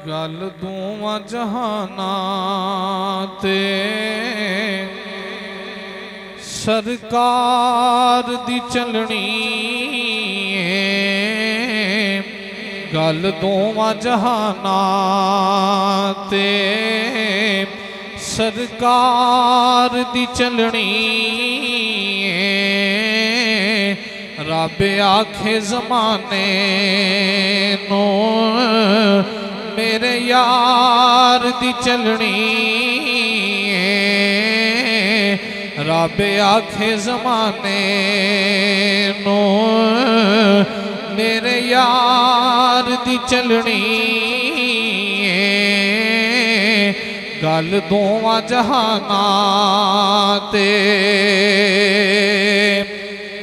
गल दूवां जहाना ते सरकार दी चलनी गल दूवां जहाना ते सरकार दी चलनी रब आखे ज़माने नू मेरे यार दी चलनी रब आखे ज़माने नू मेरे यार दी चलनी गल दोवां जहाना ते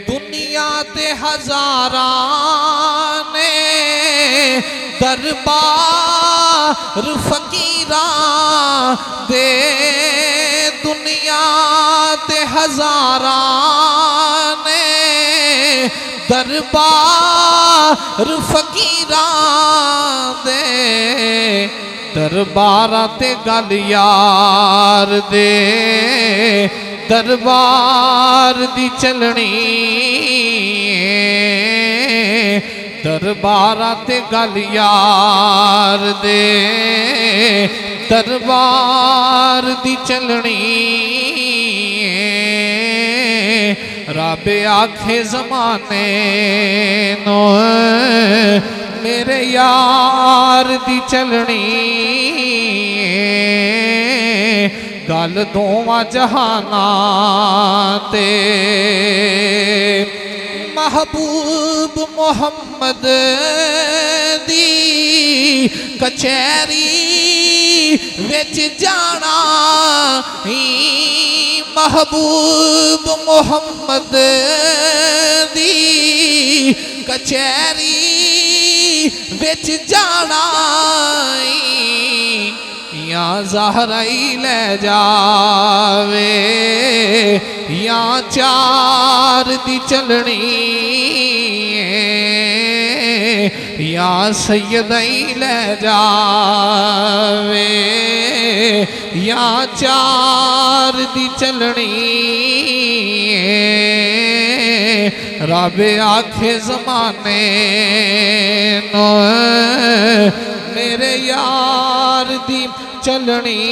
दुनिया ते हज़ारां ने दरबार फकीरां दे दुनिया ते हज़ारां ने दरबार फकीरां दे दरबारां ते गल यार दे दरबार दी चलनी दरबारां ते गल यार दे दरबार दी चलनी रब आखे ज़माने नो मेरे यार दी चलनी गल दोवां जहाना ते महबूब मोहम्मद दी कचहरी विच जाना ही महबूब मोहम्मद दी कचहरी विच जाना या ज़हराई ले जावे या चार दी चलनी या सैयदाई ले जावे या चार दी चलनी रब आखे ज़माने नो मेरे यार दी चलनी।